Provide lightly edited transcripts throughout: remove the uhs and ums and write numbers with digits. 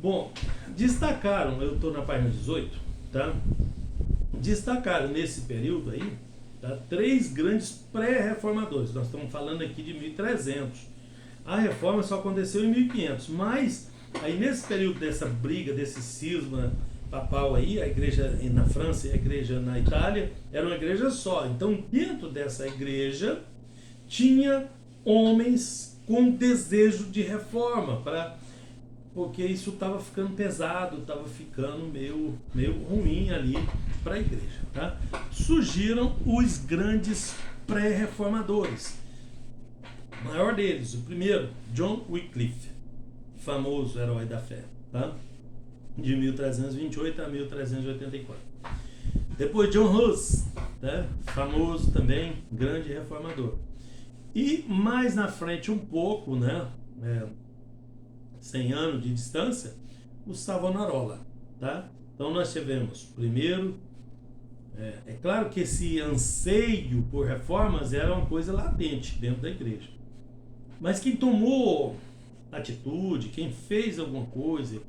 Bom, destacaram, eu estou na página 18, tá? Destacaram nesse período aí, tá? Três grandes pré-reformadores. Nós estamos falando aqui de 1300. A reforma só aconteceu em 1500, mas aí nesse período dessa briga, desse cisma papal aí, a igreja na França e a igreja na Itália, era uma igreja só. Então, dentro dessa igreja, tinha homens com desejo de reforma, porque isso estava ficando pesado, estava ficando meio ruim ali para a igreja. Tá? Surgiram os grandes pré-reformadores. O maior deles, o primeiro, John Wycliffe, famoso herói da fé, tá? De 1328 a 1384. Depois John Hus, né? Famoso também, grande reformador. E mais na frente um pouco, né? 100 anos de distância, o Savonarola, tá? Então nós tivemos primeiro, é claro que esse anseio por reformas era uma coisa latente dentro da igreja, mas quem tomou atitude, quem fez alguma coisa,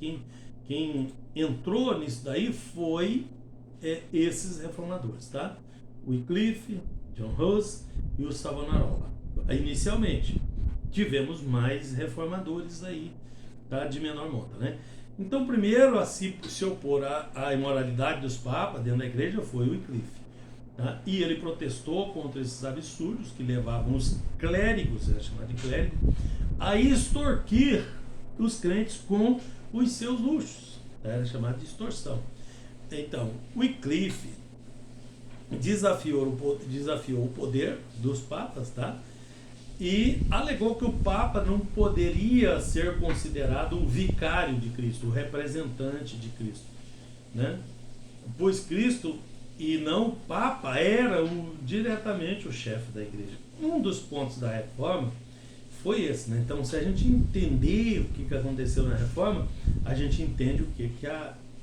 quem entrou nisso daí foi esses reformadores, tá? Wycliffe, John Hus e o Savonarola. Inicialmente tivemos mais reformadores aí, tá? De menor monta, né? Então, primeiro a se opor à imoralidade dos papas dentro da igreja foi o Wycliffe, tá? E ele protestou contra esses absurdos que levavam os clérigos, era chamado de clérigo, a extorquir os crentes com os seus luxos, tá? Era chamado de extorsão. Então, Wycliffe desafiou o poder dos papas, tá? E alegou que o Papa não poderia ser considerado o vicário de Cristo, o representante de Cristo, né? Pois Cristo e não o Papa era diretamente o chefe da igreja. Um dos pontos da reforma foi esse, né? Então, se a gente entender o que aconteceu na reforma, a gente entende o que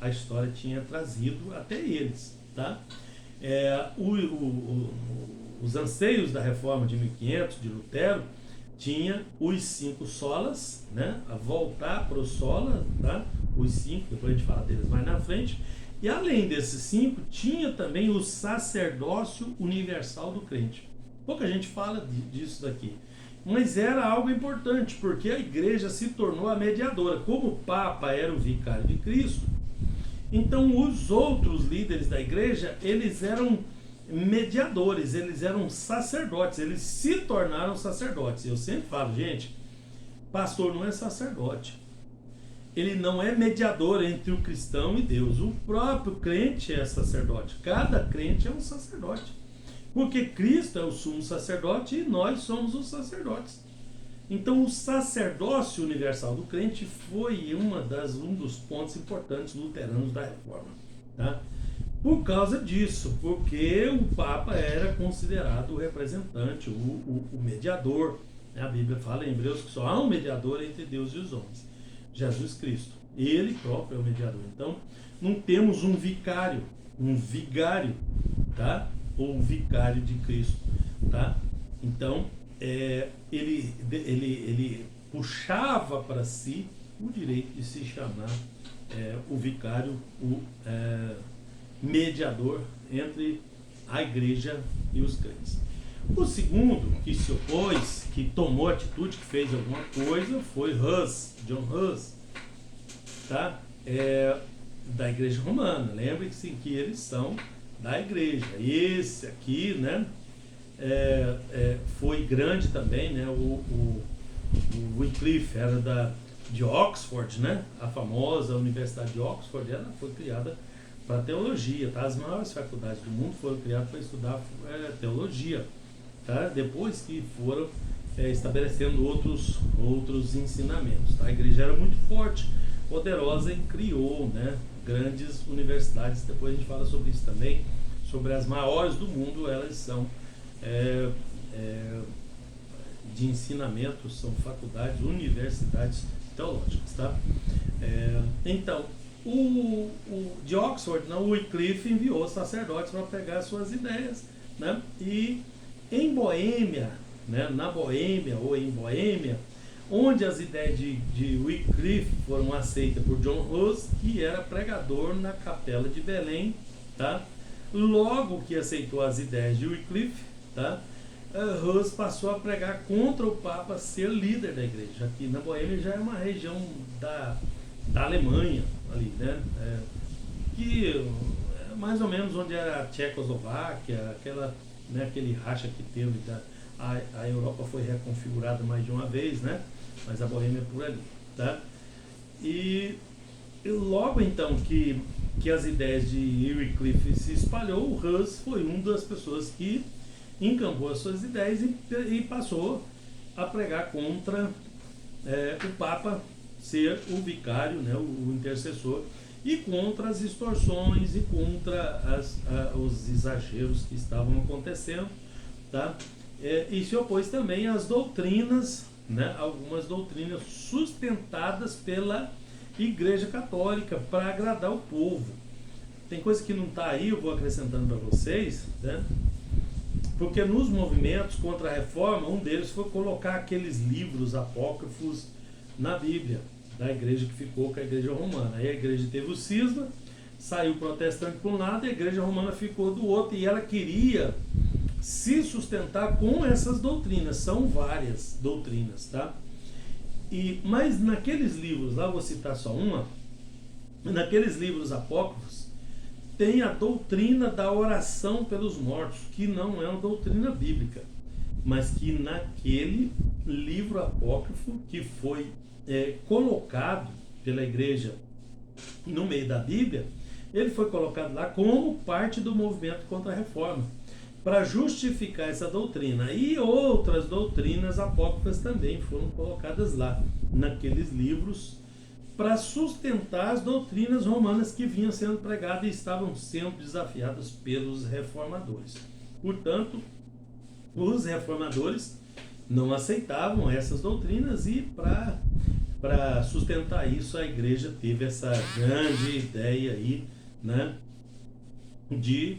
a história tinha trazido até eles, tá? Os anseios da reforma de 1500, de Lutero, tinha os 5 solas, né? A voltar para os solas, tá? Os 5, depois a gente fala deles mais na frente. E além desses 5, tinha também o sacerdócio universal do crente. Pouca gente fala disso daqui, mas era algo importante, porque a igreja se tornou a mediadora. Como o Papa era o vicário de Cristo, então os outros líderes da igreja, eles eram mediadores, eles eram sacerdotes, eles se tornaram sacerdotes. Eu sempre falo, gente, pastor não é sacerdote, ele não é mediador entre o cristão e Deus. O próprio crente é sacerdote, cada crente é um sacerdote, porque Cristo é o sumo sacerdote e nós somos os sacerdotes. Então o sacerdócio universal do crente foi um dos pontos importantes luteranos da reforma, tá? Por causa disso, porque o Papa era considerado o representante, o mediador. A Bíblia fala em Hebreus que só há um mediador entre Deus e os homens, Jesus Cristo. Ele próprio é o mediador. Então, não temos um vicário, um vigário, tá? Ou um vicário de Cristo, tá? Então, ele puxava para si o direito de se chamar o vicário, o mediador entre a igreja e os crentes. O segundo que se opôs, que tomou atitude, que fez alguma coisa, foi Hus, John Hus, tá? Da igreja romana. Lembre-se que eles são da igreja. Esse aqui, né, foi grande também, né? O Wycliffe era de Oxford, né? A famosa Universidade de Oxford, ela foi criada para teologia, tá? As maiores faculdades do mundo foram criadas para estudar teologia, tá? Depois que foram estabelecendo outros ensinamentos, tá? A igreja era muito forte, poderosa e criou, né, grandes universidades. Depois a gente fala sobre isso também, sobre as maiores do mundo. Elas são de ensinamento, são faculdades, universidades teológicas, tá? Então, de Oxford, não, o Wycliffe enviou sacerdotes para pegar suas ideias, né? E em Boêmia, né, na Boêmia ou em Boêmia, onde as ideias de Wycliffe foram aceitas por John Hus, que era pregador na capela de Belém, tá? Logo que aceitou as ideias de Wycliffe, tá? Hus passou a pregar contra o Papa ser líder da igreja. Aqui na Boêmia já é uma região da Alemanha, ali, né? Que é mais ou menos onde era a Tchecoslováquia, né, aquele racha que teve, a Europa foi reconfigurada mais de uma vez, né? Mas a Boêmia é por ali, tá? E logo então que as ideias de Wycliffe se espalhou, o Hus foi uma das pessoas que encampou as suas ideias e passou a pregar contra o Papa ser o vicário, né, o intercessor, e contra as extorsões e contra os exageros que estavam acontecendo, tá? E se opôs também às doutrinas, né, algumas doutrinas sustentadas pela Igreja Católica para agradar o povo. Tem coisa que não está aí, eu vou acrescentando para vocês, né? Porque nos movimentos contra a reforma, um deles foi colocar aqueles livros apócrifos na Bíblia da igreja que ficou com a igreja romana. Aí a igreja teve o cisma, saiu o protestante por um lado e a igreja romana ficou do outro, e ela queria se sustentar com essas doutrinas. São várias doutrinas, tá? Mas naqueles livros, lá vou citar só uma, naqueles livros apócrifos, tem a doutrina da oração pelos mortos, que não é uma doutrina bíblica, mas que naquele livro apócrifo que foi colocado pela igreja no meio da Bíblia, ele foi colocado lá como parte do movimento contra a reforma, para justificar essa doutrina. E outras doutrinas apócrifas também foram colocadas lá, naqueles livros, para sustentar as doutrinas romanas que vinham sendo pregadas e estavam sendo desafiadas pelos reformadores. Portanto, os reformadores não aceitavam essas doutrinas, e para sustentar isso, a igreja teve essa grande ideia aí, né, de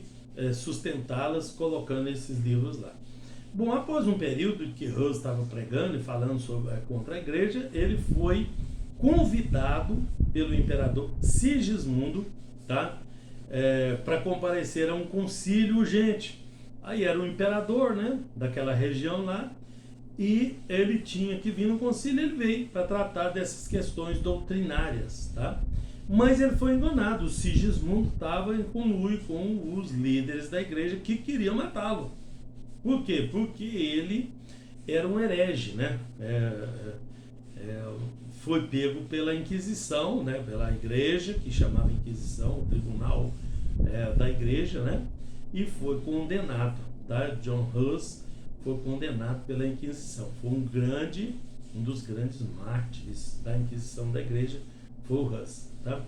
sustentá-las colocando esses livros lá. Bom, após um período que Hus estava pregando e falando contra a igreja, ele foi convidado pelo imperador Sigismundo, tá? Para comparecer a um concílio urgente. Aí era o imperador, né, daquela região lá, e ele tinha que vir no concílio. Ele veio para tratar dessas questões doutrinárias, tá? Mas ele foi enganado. O Sigismundo estava em conluio com os líderes da igreja que queriam matá-lo. Por quê? Porque ele era um herege, né? Foi pego pela Inquisição, né? Pela igreja, que chamava Inquisição, o tribunal da igreja, né? E foi condenado, tá? John Hus foi condenado pela Inquisição. Foi um dos grandes mártires da Inquisição da igreja, foi o Hus, tá?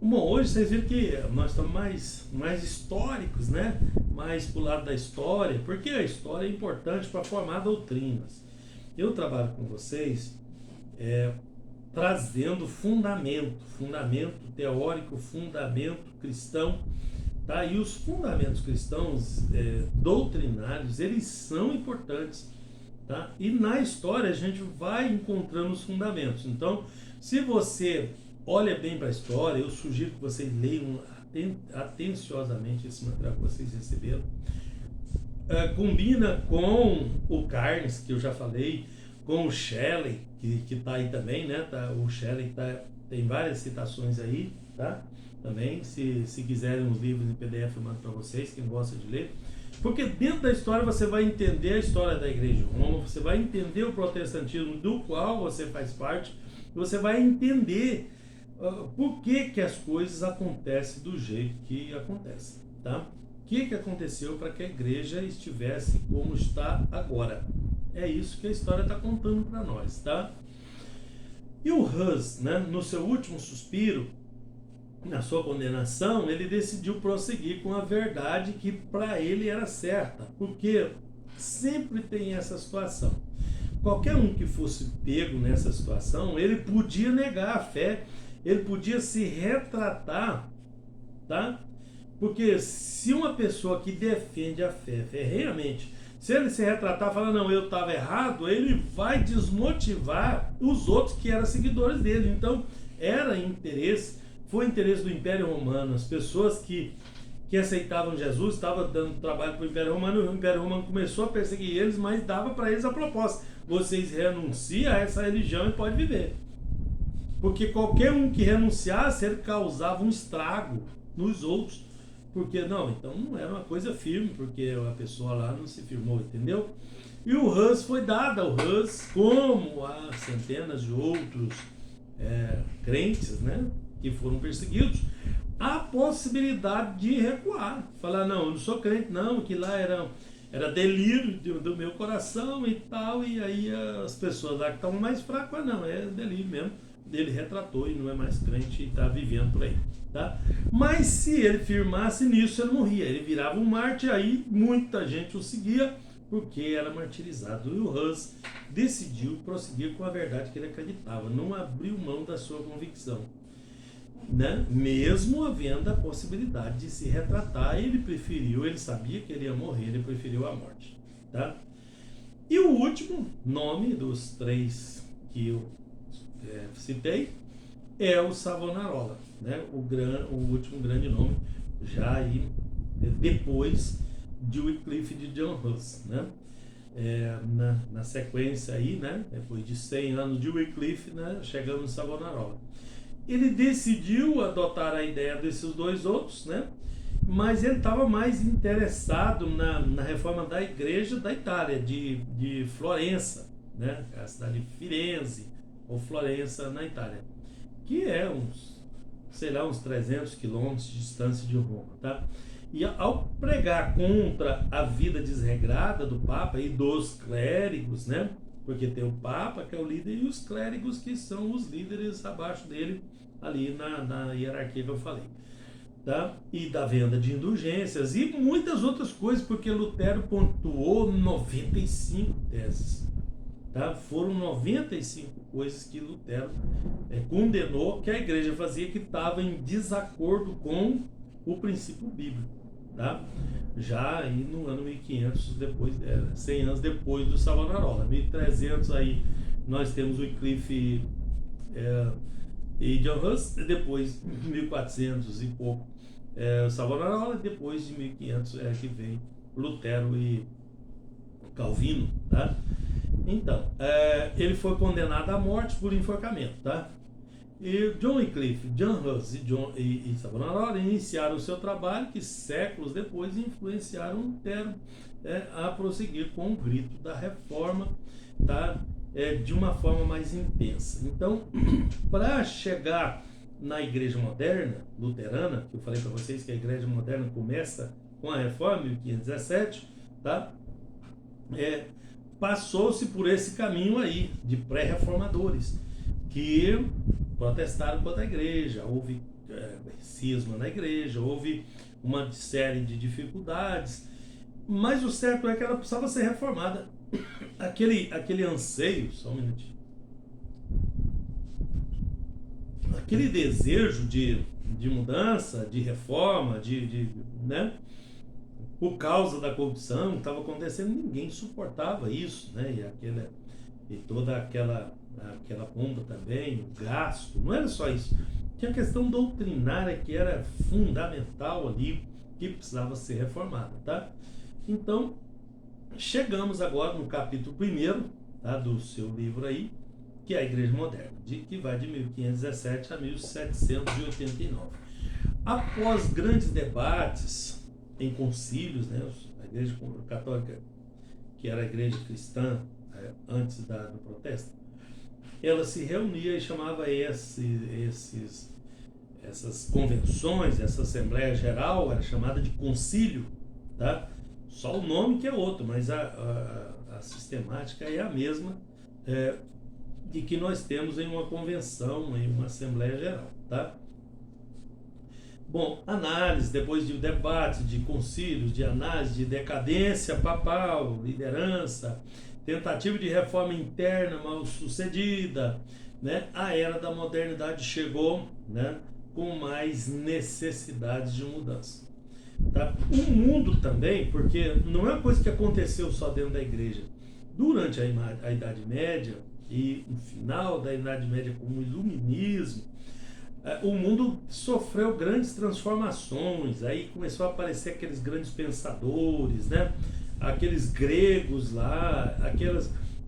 Bom, hoje vocês viram que nós estamos mais históricos, né? Mais pro lado da história, porque a história é importante para formar doutrinas. Eu trabalho com vocês trazendo fundamento teórico, fundamento cristão, tá? E os fundamentos cristãos doutrinários, eles são importantes, tá? E na história a gente vai encontrando os fundamentos. Então, se você olha bem para a história, eu sugiro que vocês leiam atenciosamente esse material que vocês receberam. Combina com o Carnes, que eu já falei, com o Shelley, que está aí também, né? O Shelley tem várias citações aí, tá? Também, se quiserem os livros em PDF, eu mando para vocês, quem gosta de ler. Porque dentro da história você vai entender a história da Igreja de Roma, você vai entender o protestantismo do qual você faz parte, você vai entender por que as coisas acontecem do jeito que acontecem, tá? O que aconteceu para que a igreja estivesse como está agora? É isso que a história está contando para nós, tá? E o Hus, né, no seu último suspiro, na sua condenação, ele decidiu prosseguir com a verdade que para ele era certa, porque sempre tem essa situação. Qualquer um que fosse pego nessa situação, ele podia negar a fé, ele podia se retratar, tá? Porque se uma pessoa que defende a fé ferrenhamente Se ele se retratar e falar, não, eu estava errado, ele vai desmotivar os outros que eram seguidores dele. Então, foi interesse do Império Romano. As pessoas que aceitavam Jesus estavam dando trabalho para o Império Romano, e o Império Romano começou a perseguir eles, mas dava para eles a proposta: vocês renunciam a essa religião e pode viver. Porque qualquer um que renunciasse, ele causava um estrago nos outros. Porque não, então não era uma coisa firme, porque a pessoa lá não se firmou, entendeu? E o Hus foi dado ao Hus, como a centenas de outros crentes, né, que foram perseguidos, a possibilidade de recuar. Falar, não, eu não sou crente, não, que lá era delírio do meu coração e tal, e aí as pessoas lá que estavam mais fracas, não, é delírio mesmo. Ele retratou e não é mais crente e está vivendo por aí, tá? Mas se ele firmasse nisso, ele morria, ele virava um mártir, aí muita gente o seguia porque era martirizado. E o Hus decidiu prosseguir com a verdade que ele acreditava, não abriu mão da sua convicção, né? Mesmo havendo a possibilidade de se retratar, ele sabia que ele ia morrer, ele preferiu a morte, tá? E o último nome dos três que eu citei é o Savonarola, né? O último grande nome, já aí depois de Wycliffe de John Hus, né? Na sequência aí, né? Depois de 100 anos de Wycliffe, né? Chegamos no Savonarola. Ele decidiu adotar a ideia desses dois outros, né? Mas ele estava mais interessado na reforma da igreja da Itália, de Florença, né? A cidade de Firenze, ou Florença, na Itália, que é uns 300 quilômetros de distância de Roma, tá? E ao pregar contra a vida desregrada do Papa e dos clérigos, né? Porque tem o Papa, que é o líder, e os clérigos, que são os líderes abaixo dele, ali na hierarquia que eu falei, tá? E da venda de indulgências e muitas outras coisas, porque Lutero pontuou 95 teses, tá? Foram 95 coisas que Lutero condenou que a igreja fazia, que estava em desacordo com o princípio bíblico, tá? Já aí no ano 1500, 100 anos depois do Savonarola. 1300 aí nós temos o Wycliffe e John Hus, depois 1400 e pouco o Savonarola, depois de 1500 que vem Lutero e Calvino, tá? Então, ele foi condenado à morte por enforcamento, tá? E John Wycliffe, John Hus e Savonarola iniciaram o seu trabalho, que séculos depois influenciaram Lutero a prosseguir com o grito da reforma, tá? De uma forma mais intensa. Então, para chegar na igreja moderna, luterana, que eu falei para vocês que a igreja moderna começa com a reforma, 1517, tá? Passou-se por esse caminho aí, de pré-reformadores, que protestaram contra a igreja, houve cisma na igreja, houve uma série de dificuldades, mas o certo é que ela precisava ser reformada. Aquele anseio, só um minutinho, aquele desejo de mudança, de reforma, né? Por causa da corrupção que estava acontecendo, ninguém suportava isso, né? E toda aquela pomba também, o gasto, não era só isso. Tinha a questão doutrinária que era fundamental ali, que precisava ser reformada, tá? Então, chegamos agora no capítulo 1, tá, do seu livro aí, que é a Igreja Moderna, que vai de 1517 a 1789. Após grandes debates em concílios, né, a Igreja Católica, que era a Igreja Cristã antes do protesto, ela se reunia e chamava essas convenções, essa Assembleia Geral, era chamada de concílio, tá? Só o nome que é outro, mas a sistemática é a mesma de que nós temos em uma convenção, em uma Assembleia Geral, tá? Bom, análise, depois de debate, de concílios, de análise, de decadência papal, liderança, tentativa de reforma interna mal sucedida, né? A era da modernidade chegou, né, com mais necessidades de mudança. Tá? O mundo também, porque não é uma coisa que aconteceu só dentro da igreja. Durante a Idade Média e no final da Idade Média com o Iluminismo, o mundo sofreu grandes transformações. Aí começou a aparecer aqueles grandes pensadores, né? Aqueles gregos lá,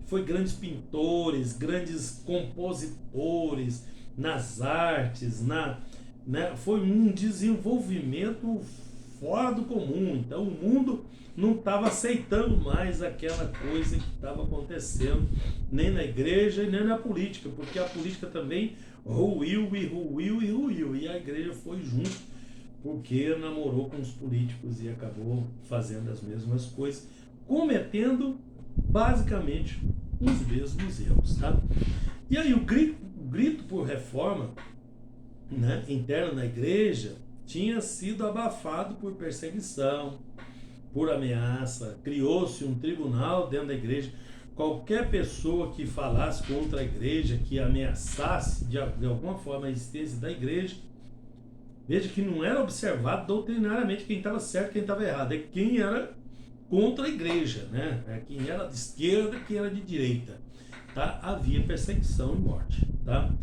foi grandes pintores, grandes compositores nas artes, né? Foi um desenvolvimento fora do comum. Então o mundo não estava aceitando mais aquela coisa que estava acontecendo, nem na igreja e nem na política, porque a política também ruiu, e a igreja foi junto, porque namorou com os políticos e acabou fazendo as mesmas coisas, cometendo basicamente os mesmos erros, tá? E aí o grito por reforma, né, interna na igreja tinha sido abafado por perseguição, por ameaça. Criou-se um tribunal dentro da igreja. Qualquer pessoa que falasse contra a igreja, que ameaçasse de alguma forma a existência da igreja, veja que não era observado doutrinariamente quem estava certo e quem estava errado, é quem era contra a igreja, né? É quem era de esquerda, quem era de direita, tá? Havia perseguição e morte, tá?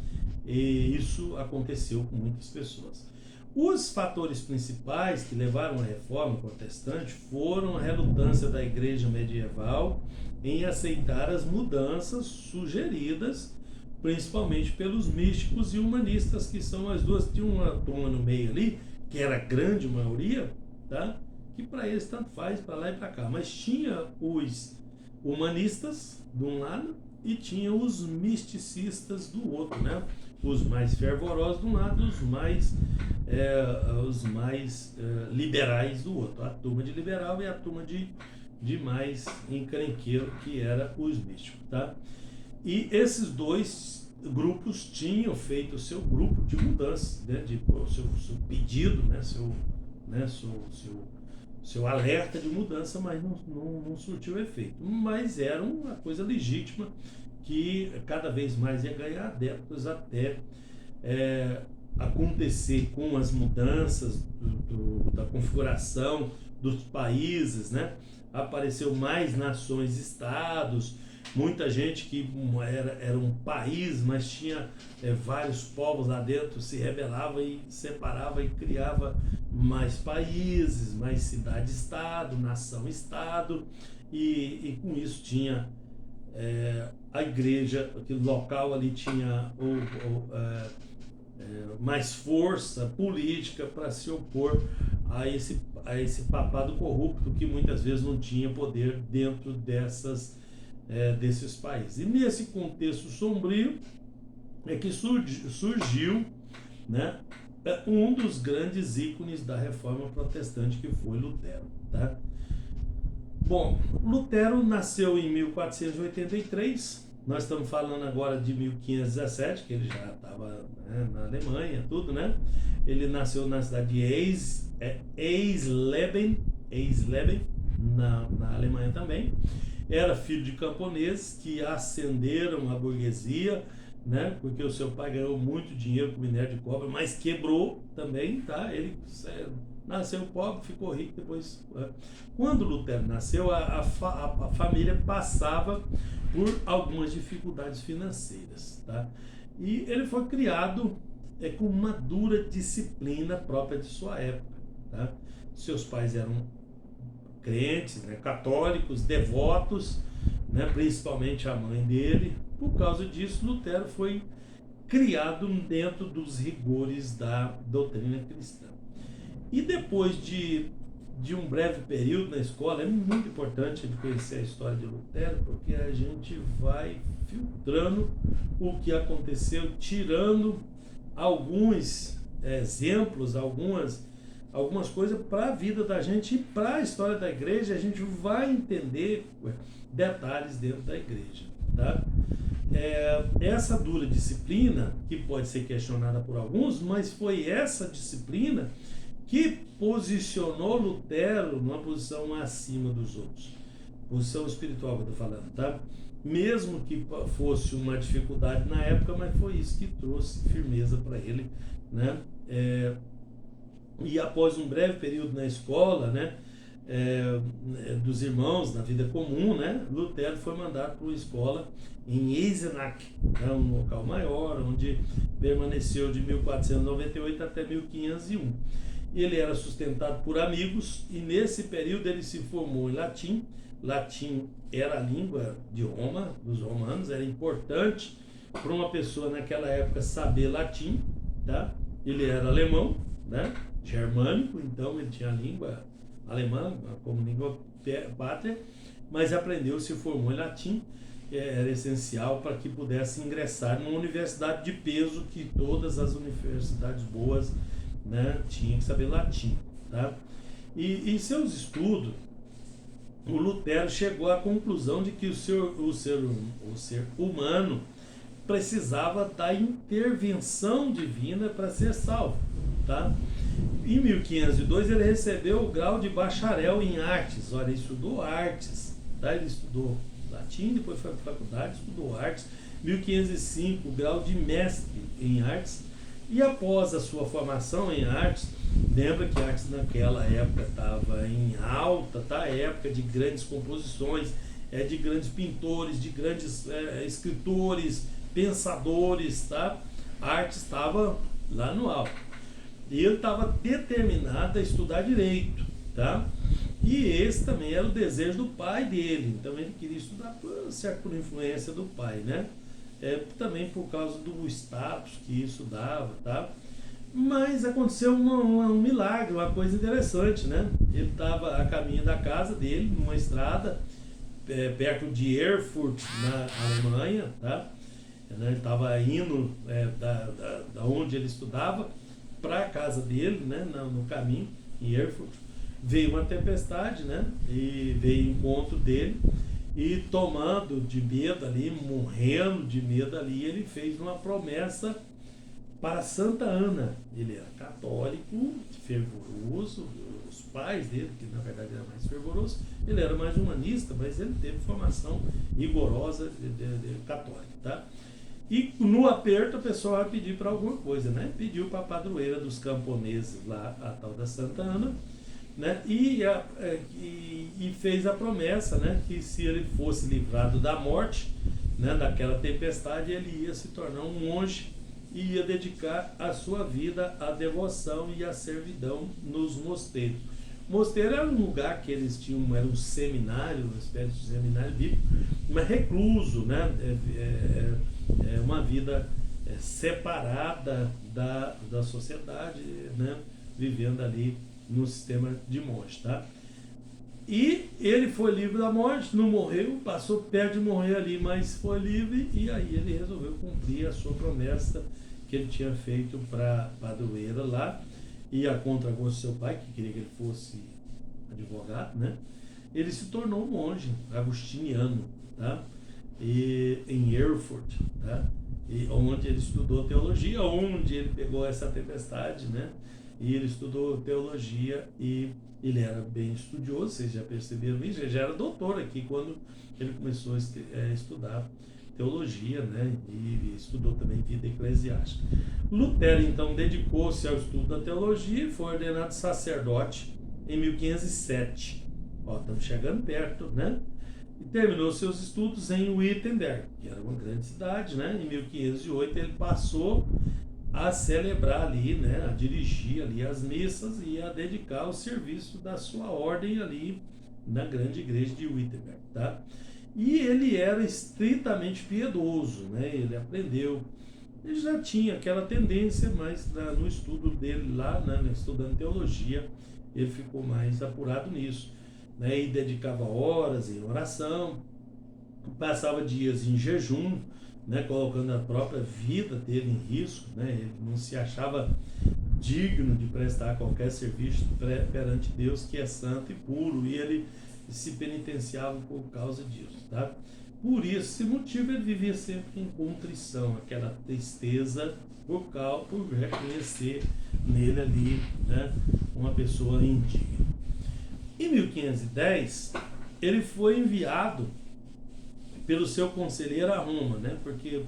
E isso aconteceu com muitas pessoas. Os fatores principais que levaram à reforma protestante foram a relutância da igreja medieval em aceitar as mudanças sugeridas, principalmente pelos místicos e humanistas, que são as duas. Tinha uma turma no meio ali, que era a grande maioria, tá? Que para eles tanto faz, para lá e para cá. Mas tinha os humanistas de um lado e tinha os misticistas do outro, né? Os mais fervorosos de um lado, os mais liberais do outro. A turma de liberal e a turma de mais encrenqueiro, que era os místicos, tá? E esses dois grupos tinham feito o seu grupo de mudança, né? O seu pedido, né? Seu alerta de mudança, mas não surtiu efeito. Mas era uma coisa legítima que cada vez mais ia ganhar adeptos até acontecer com as mudanças da configuração dos países, né? Apareceu mais nações-estados, muita gente que era um país, mas tinha vários povos lá dentro, se rebelava e separava e criava mais países, mais cidade-estado, nação-estado, e com isso tinha a igreja, aquele local ali tinha mais força política para se opor a esse papado corrupto que muitas vezes não tinha poder dentro desses países. E nesse contexto sombrio é que surgiu, né, um dos grandes ícones da reforma protestante, que foi Lutero, tá? Bom, Lutero nasceu em 1483, nós estamos falando agora de 1517, que ele já estava, né, na Alemanha, tudo, né? Ele nasceu na cidade de Eisleben, na Alemanha também. Era filho de camponeses que ascenderam à burguesia, né? Porque o seu pai ganhou muito dinheiro com minério de cobre, mas quebrou também, tá? Ele nasceu pobre, ficou rico depois. Quando Lutero nasceu, a família passava por algumas dificuldades financeiras, tá? E ele foi criado com uma dura disciplina própria de sua época, tá? Seus pais eram crentes, né, católicos, devotos, né, principalmente a mãe dele. Por causa disso, Lutero foi criado dentro dos rigores da doutrina cristã. E depois de um breve período na escola, é muito importante de conhecer a história de Lutero, porque a gente vai filtrando o que aconteceu, tirando alguns exemplos, algumas coisas para a vida da gente e para a história da igreja. A gente vai entender detalhes dentro da igreja, tá? Essa dura disciplina, que pode ser questionada por alguns, mas foi essa disciplina que posicionou Lutero numa posição acima dos outros. Posição espiritual que eu estou falando, tá? Mesmo que fosse uma dificuldade na época, mas foi isso que trouxe firmeza para ele, né? E após um breve período na escola, né, dos irmãos, na vida comum, né, Lutero foi mandado para uma escola em Eisenach, né, um local maior, onde permaneceu de 1498 até 1501. Ele era sustentado por amigos e nesse período ele se formou em latim. Latim era a língua de Roma, dos romanos, era importante para uma pessoa naquela época saber latim, tá? Ele era alemão, né? Germânico, então ele tinha a língua alemã como língua pátria, mas aprendeu, se formou em latim, era essencial para que pudesse ingressar numa universidade de peso, que todas as universidades boas, né, tinham que saber latim, tá? E em seus estudos, o Lutero chegou à conclusão de que o ser humano precisava da intervenção divina para ser salvo, tá? Em 1502 ele recebeu o grau de bacharel em artes. Olha, ele estudou artes, tá? Ele estudou latim, depois foi para a faculdade, estudou artes. 1505, o grau de mestre em artes. E após a sua formação em artes, lembra que artes naquela época estava em alta, tá? Época de grandes composições, de grandes pintores, de grandes escritores, pensadores, tá? A arte estava lá no alto. E ele estava determinado a estudar direito, tá? E esse também era o desejo do pai dele. Então ele queria estudar, certo, por influência do pai, né? Também por causa do status que isso dava, tá? Mas aconteceu um milagre, uma coisa interessante, né? Ele estava a caminho da casa dele, numa estrada, perto de Erfurt, na Alemanha, tá? Ele estava indo da onde ele estudava para a casa dele, né? No caminho, em Erfurt. Veio uma tempestade, né? E veio ao encontro dele. E tomando de medo ali, morrendo de medo ali, ele fez uma promessa para Santa Ana. Ele era católico, fervoroso, os pais dele, que na verdade era mais fervoroso, ele era mais humanista, mas ele teve formação rigorosa católica, tá? E no aperto a pessoa vai pedir para alguma coisa, né? Pediu para a padroeira dos camponeses lá, a tal da Santa Ana, né? E fez a promessa, né, que se ele fosse livrado da morte, né, daquela tempestade, ele ia se tornar um monge e ia dedicar a sua vida à devoção e à servidão nos mosteiros. Mosteiro era um lugar que eles tinham, era um seminário, uma espécie de seminário bíblico, mas recluso, né? Uma vida separada da sociedade, né? Vivendo ali no sistema de monge, tá? E ele foi livre da morte, não morreu, passou perto de morrer ali, mas foi livre, e aí ele resolveu cumprir a sua promessa que ele tinha feito para a padroeira lá, e a contragosto do seu pai, que queria que ele fosse advogado, né? Ele se tornou monge agustiniano, tá? Em Erfurt, tá? E onde ele estudou teologia, onde ele pegou essa tempestade, né? E ele estudou teologia e ele era bem estudioso, vocês já perceberam isso, ele já era doutor aqui quando ele começou a estudar teologia, né? E estudou também vida eclesiástica. Lutero, então, dedicou-se ao estudo da teologia e foi ordenado sacerdote em 1507. Ó, estamos chegando perto, né? E terminou seus estudos em Wittenberg, que era uma grande cidade, né? Em 1508 ele passou a celebrar ali, né, a dirigir ali as missas e a dedicar o serviço da sua ordem ali na grande igreja de Wittenberg, tá? E ele era estritamente piedoso, né? Ele aprendeu, ele já tinha aquela tendência, mas no estudo dele lá, né, estudando teologia, ele ficou mais apurado nisso, né? E dedicava horas em oração, passava dias em jejum, né, colocando a própria vida dele em risco, né? Ele não se achava digno de prestar qualquer serviço perante Deus, que é santo e puro, e ele se penitenciava por causa disso, tá? Por esse motivo ele vivia sempre em contrição, aquela tristeza por reconhecer nele ali, né, uma pessoa indigna. Em 1510 ele foi enviado pelo seu conselheiro a Roma, né? Porque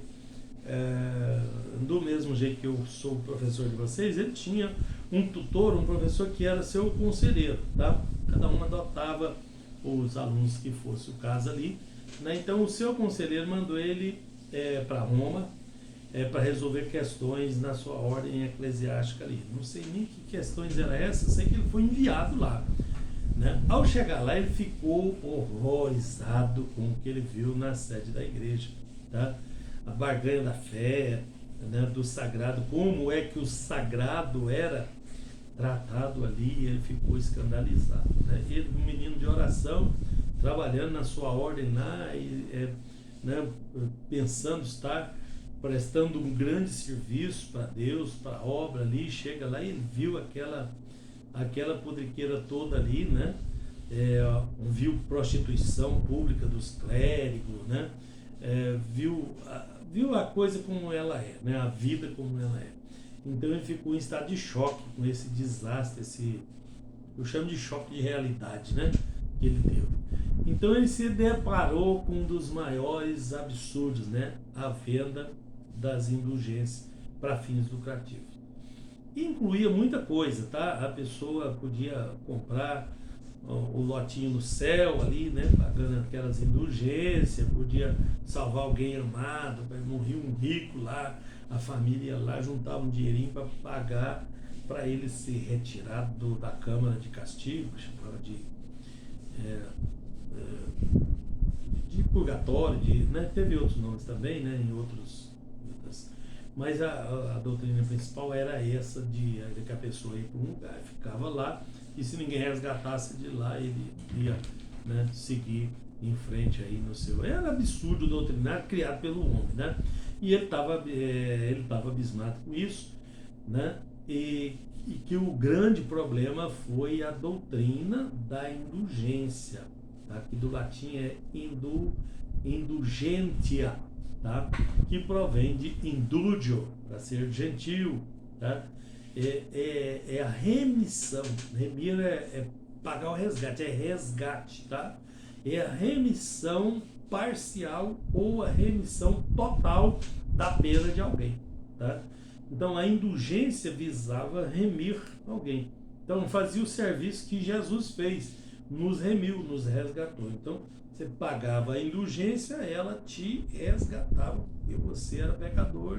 do mesmo jeito que eu sou professor de vocês, ele tinha um tutor, um professor que era seu conselheiro, tá? Cada um adotava os alunos que fosse o caso ali, né? Então o seu conselheiro mandou ele para Roma, para resolver questões na sua ordem eclesiástica ali. Não sei nem que questões eram essas, sei que ele foi enviado lá, né? Ao chegar lá, ele ficou horrorizado com o que ele viu na sede da igreja, tá? A barganha da fé, né, do sagrado, como é que o sagrado era tratado ali, ele ficou escandalizado, né? Ele, um menino de oração, trabalhando na sua ordem lá, né, pensando estar prestando um grande serviço para Deus, para a obra ali, chega lá e ele viu aquela podriqueira toda ali, né? Viu prostituição pública dos clérigos, né? Viu a coisa como ela é, né? A vida como ela é. Então ele ficou em estado de choque com esse desastre, eu chamo de choque de realidade, né? Que ele deu. Então ele se deparou com um dos maiores absurdos, né? A venda das indulgências para fins lucrativos. Incluía muita coisa, tá? A pessoa podia comprar o lotinho no céu ali, né? Pagando aquelas indulgências, podia salvar alguém amado, morria um rico lá, a família ia lá, juntava um dinheirinho para pagar para ele ser retirado da Câmara de Castigo, chamava de purgatório, né? Teve outros nomes também, né? Em outros. Mas a doutrina principal era essa de que a pessoa ia para um lugar, ficava lá, e se ninguém resgatasse de lá, ele ia, né, seguir em frente aí no seu... Era absurdo doutrinário criado pelo homem, né? E ele estava abismado com isso, né? E que o grande problema foi a doutrina da indulgência, tá? Que do latim é indulgentia, tá? Que provém de indulgio, para ser gentil, tá? É a remissão. Remir é pagar o resgate, é resgate, tá? É a remissão parcial ou a remissão total da pena de alguém, tá? Então a indulgência visava remir alguém. Então fazia o serviço que Jesus fez, nos remiu, nos resgatou. Então você pagava a indulgência, ela te resgatava, porque você era pecador,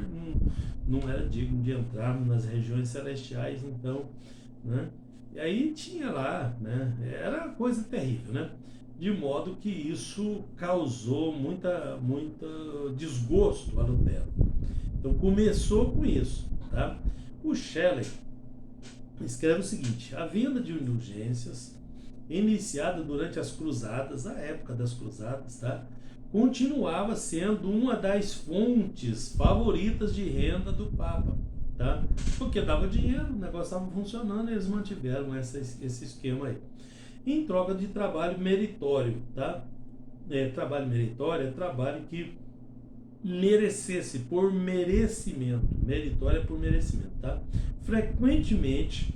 não era digno de entrar nas regiões celestiais, então, né? E aí tinha lá, né? Era coisa terrível, né? De modo que isso causou muita desgosto a Lutero. Então começou com isso, tá? O Shelley escreve o seguinte: a venda de indulgências, iniciada durante as cruzadas, a época das cruzadas, tá? Continuava sendo uma das fontes favoritas de renda do Papa, tá? Porque dava dinheiro, o negócio estava funcionando e eles mantiveram esse esquema aí. Em troca de trabalho meritório, tá? Trabalho meritório é trabalho que merecesse, por merecimento. Meritório é por merecimento, tá? Frequentemente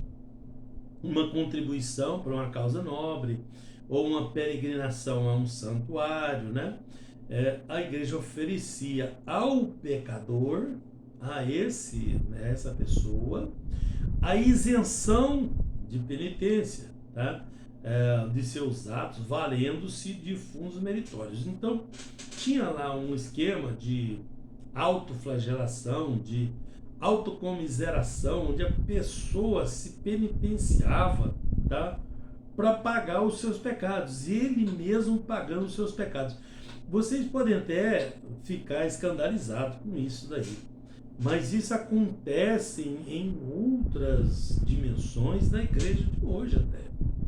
uma contribuição para uma causa nobre ou uma peregrinação a um santuário, né? A igreja oferecia ao pecador, a essa pessoa, a isenção de penitência, tá? De seus atos, valendo-se de fundos meritórios. Então tinha lá um esquema de autoflagelação, de autocomiseração, onde a pessoa se penitenciava, tá? Para pagar os seus pecados, ele mesmo pagando os seus pecados. Vocês podem até ficar escandalizados com isso daí, mas isso acontece em outras dimensões da igreja de hoje até,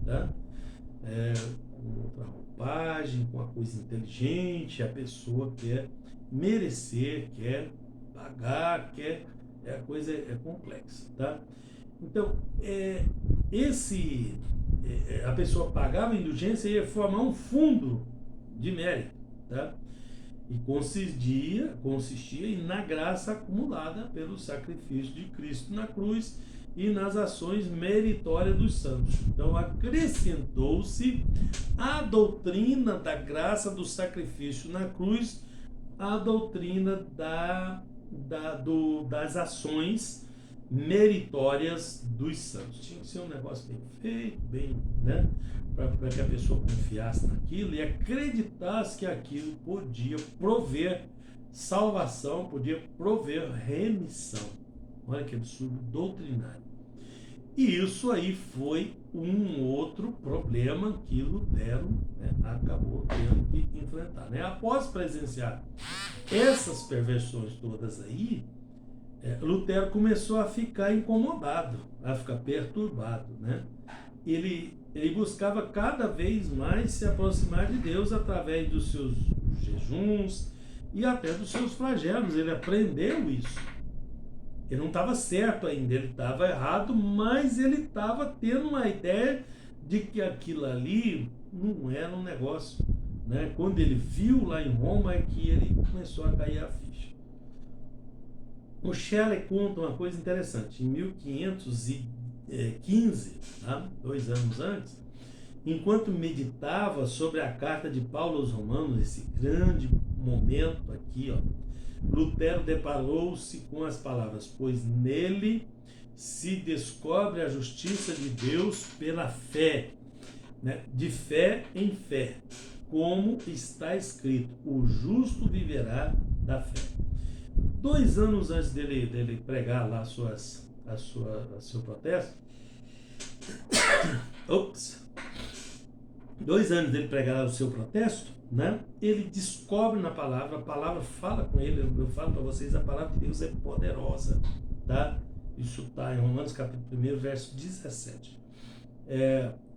tá? Com outra roupagem, com uma coisa inteligente, a pessoa quer merecer, quer pagar, a coisa é complexa, tá? Então, a pessoa pagava a indulgência e ia formar um fundo de mérito, tá? E consistia na graça acumulada pelo sacrifício de Cristo na cruz e nas ações meritórias dos santos. Então acrescentou-se à doutrina da graça do sacrifício na cruz a doutrina da das ações meritórias dos santos. Tinha que ser um negócio bem feito, bem, né? Para que a pessoa confiasse naquilo e acreditasse que aquilo podia prover salvação, podia prover remissão. Olha que absurdo doutrinário. E isso aí foi um outro problema que Lutero, né, acabou tendo que enfrentar. Né? Após presenciar essas perversões todas aí, Lutero começou a ficar incomodado, a ficar perturbado. Né? Ele buscava cada vez mais se aproximar de Deus através dos seus jejuns e até dos seus flagelos. Ele aprendeu isso. Ele não estava certo ainda, ele estava errado, mas ele estava tendo uma ideia de que aquilo ali não era um negócio. Né? Quando ele viu lá em Roma é que ele começou a cair a ficha. O Shelley conta uma coisa interessante. Em 1515, tá? 2 anos antes, enquanto meditava sobre a carta de Paulo aos Romanos, esse grande momento aqui, ó, Lutero deparou-se com as palavras: pois nele se descobre a justiça de Deus pela fé, né? De fé em fé, como está escrito: o justo viverá da fé. 2 anos antes dele pregar lá seu protesto, 2 anos dele pregar o seu protesto, né? Ele descobre na palavra, a palavra fala com ele. Eu falo para vocês, a palavra de Deus é poderosa, tá? Isso está em Romanos capítulo 1, verso 17.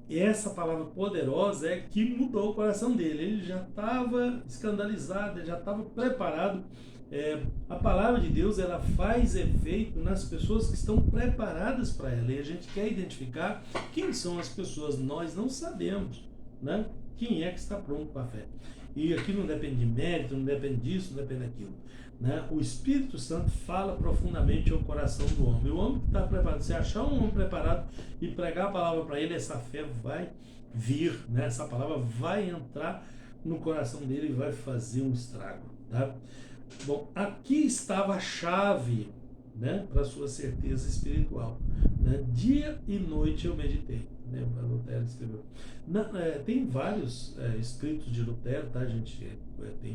E essa palavra poderosa é que mudou o coração dele. Ele já estava escandalizado, ele já estava preparado. A palavra de Deus, ela faz efeito nas pessoas que estão preparadas para ela. E a gente quer identificar quem são as pessoas. Nós não sabemos, né? Quem é que está pronto para a fé. E aqui não depende de mérito, não depende disso, não depende daquilo. Né? O Espírito Santo fala profundamente ao coração do homem. O homem que está preparado, se achar um homem preparado e pregar a palavra para ele, essa fé vai vir, né? Essa palavra vai entrar no coração dele e vai fazer um estrago. Tá? Bom, aqui estava a chave, né, para a sua certeza espiritual. Né? Dia e noite eu meditei. Né? Lutero escreveu. Tem vários escritos de Lutero, tá, gente? Tem